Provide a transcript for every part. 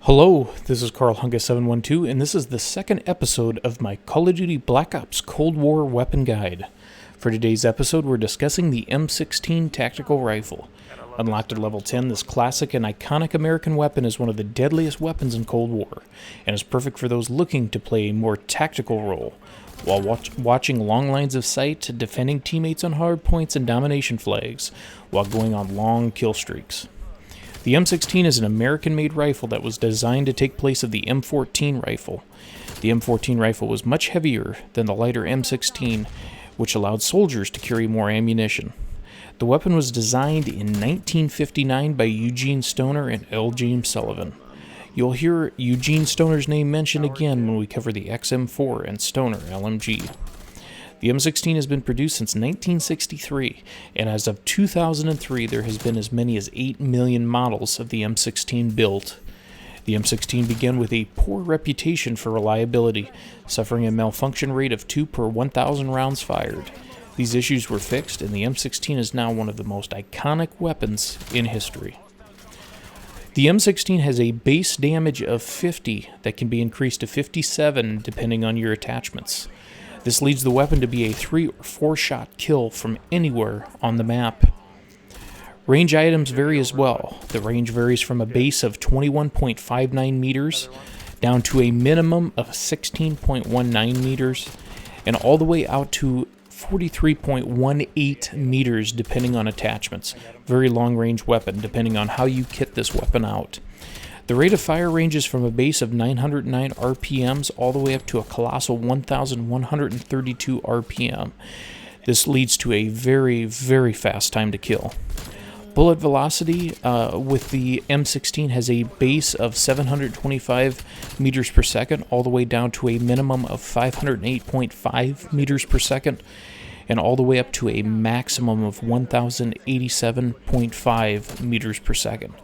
Hello, this is Carl Hunga712, and this is the second episode of my Call of Duty Black Ops Cold War Weapon Guide. For today's episode, we're discussing the M16 tactical rifle. Unlocked at level 10, this classic and iconic American weapon is one of the deadliest weapons in Cold War, and is perfect for those looking to play a more tactical role, while watching long lines of sight, defending teammates on hard points and domination flags, while going on long kill streaks. The M16 is an American-made rifle that was designed to take place of the M14 rifle. The M14 rifle was much heavier than the lighter M16, which allowed soldiers to carry more ammunition. The weapon was designed in 1959 by Eugene Stoner and L. James Sullivan. You'll hear Eugene Stoner's name mentioned again when we cover the XM4 and Stoner LMG. The M16 has been produced since 1963, and as of 2003 there has been as many as 8 million models of the M16 built. The M16 began with a poor reputation for reliability, suffering a malfunction rate of 2 per 1,000 rounds fired. These issues were fixed, and the M16 is now one of the most iconic weapons in history. The M16 has a base damage of 50 that can be increased to 57 depending on your attachments. This leads the weapon to be a 3 or 4 shot kill from anywhere on the map. Range items vary as well. The range varies from a base of 21.59 meters down to a minimum of 16.19 meters and all the way out to 43.18 meters depending on attachments. Very long range weapon depending on how you kit this weapon out. The rate of fire ranges from a base of 909 RPMs all the way up to a colossal 1,132 RPM. This leads to a very, very fast time to kill. Bullet velocity with the M16 has a base of 725 meters per second all the way down to a minimum of 508.5 meters per second and all the way up to a maximum of 1,087.5 meters per second.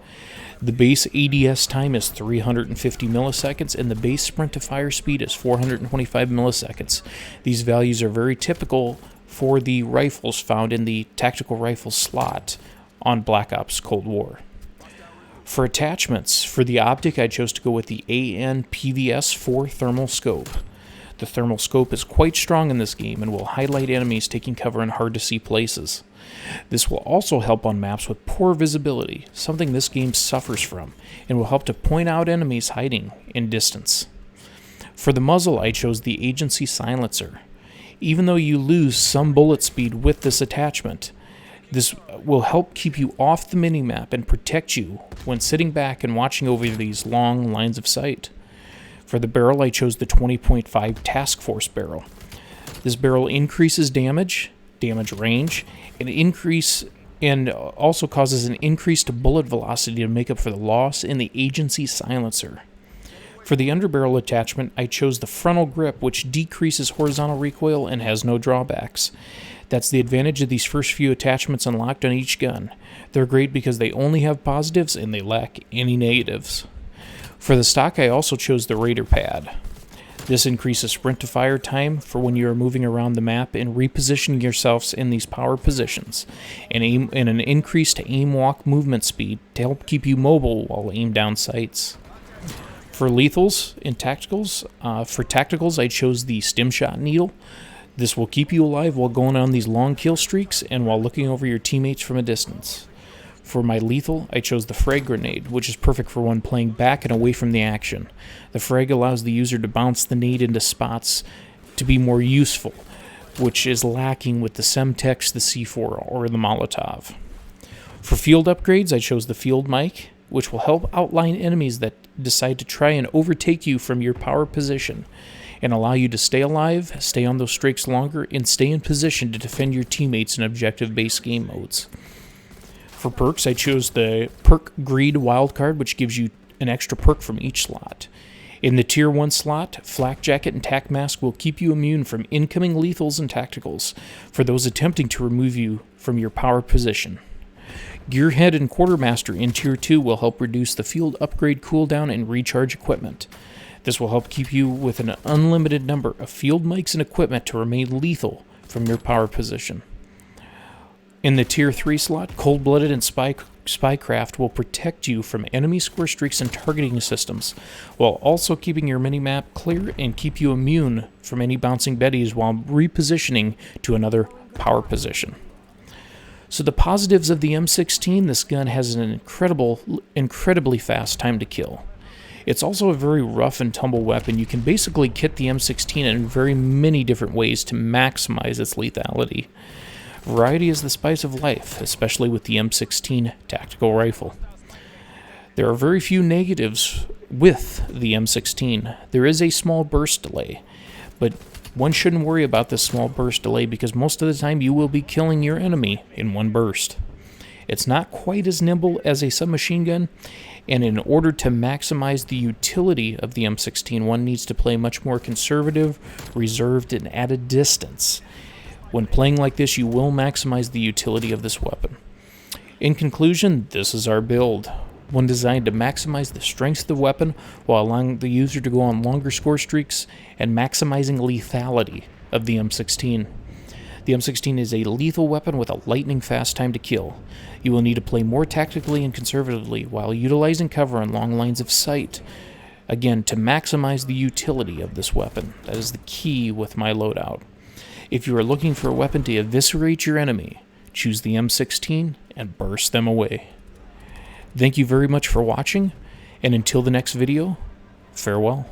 The base ADS time is 350 milliseconds, and the base sprint to fire speed is 425 milliseconds. These values are very typical for the rifles found in the tactical rifle slot on Black Ops Cold War. For attachments, for the optic, I chose to go with the AN PVS-4 thermal scope. The thermal scope is quite strong in this game and will highlight enemies taking cover in hard-to-see places. This will also help on maps with poor visibility, something this game suffers from, and will help to point out enemies hiding in distance. For the muzzle, I chose the Agency Silencer. Even though you lose some bullet speed with this attachment, this will help keep you off the minimap and protect you when sitting back and watching over these long lines of sight. For the barrel, I chose the 20.5 Task Force barrel. This barrel increases damage range, and also causes an increased bullet velocity to make up for the loss in the Agency Silencer. For the underbarrel attachment, I chose the frontal grip, which decreases horizontal recoil and has no drawbacks. That's the advantage of these first few attachments unlocked on each gun. They're great because they only have positives and they lack any negatives. For the stock, I also chose the Raider pad. This increases sprint to fire time for when you are moving around the map and repositioning yourselves in these power positions, and an increased aim walk movement speed to help keep you mobile while aim down sights. For lethals and tacticals, I chose the stim shot needle. This will keep you alive while going on these long kill streaks and while looking over your teammates from a distance. For my lethal, I chose the frag grenade, which is perfect for one playing back and away from the action. The frag allows the user to bounce the nade into spots to be more useful, which is lacking with the Semtex, the C4, or the Molotov. For field upgrades, I chose the field mic, which will help outline enemies that decide to try and overtake you from your power position, and allow you to stay alive, stay on those streaks longer, and stay in position to defend your teammates in objective-based game modes. For perks, I chose the Perk Greed wildcard, which gives you an extra perk from each slot. In the Tier 1 slot, Flak Jacket and Tac Mask will keep you immune from incoming lethals and tacticals for those attempting to remove you from your power position. Gearhead and Quartermaster in Tier 2 will help reduce the field upgrade cooldown and recharge equipment. This will help keep you with an unlimited number of field mics and equipment to remain lethal from your power position. In the Tier 3 slot, Cold-Blooded and Spy spycraft will protect you from enemy score streaks and targeting systems, while also keeping your minimap clear and keep you immune from any bouncing Bettys while repositioning to another power position. So the positives of the M16, this gun has an incredibly fast time to kill. It's also a very rough and tumble weapon. You can basically kit the M16 in very many different ways to maximize its lethality. Variety is the spice of life, especially with the M16 tactical rifle. There are very few negatives with the M16. There is a small burst delay, but one shouldn't worry about this small burst delay because most of the time you will be killing your enemy in one burst. It's not quite as nimble as a submachine gun, and in order to maximize the utility of the M16, one needs to play much more conservative, reserved, and at a distance. When playing like this, you will maximize the utility of this weapon. In conclusion, this is our build. One designed to maximize the strength of the weapon while allowing the user to go on longer score streaks and maximizing lethality of the M16. The M16 is a lethal weapon with a lightning-fast time to kill. You will need to play more tactically and conservatively while utilizing cover on long lines of sight. Again, to maximize the utility of this weapon. That is the key with my loadout. If you are looking for a weapon to eviscerate your enemy, choose the M16 and burst them away. Thank you very much for watching, and until the next video, farewell.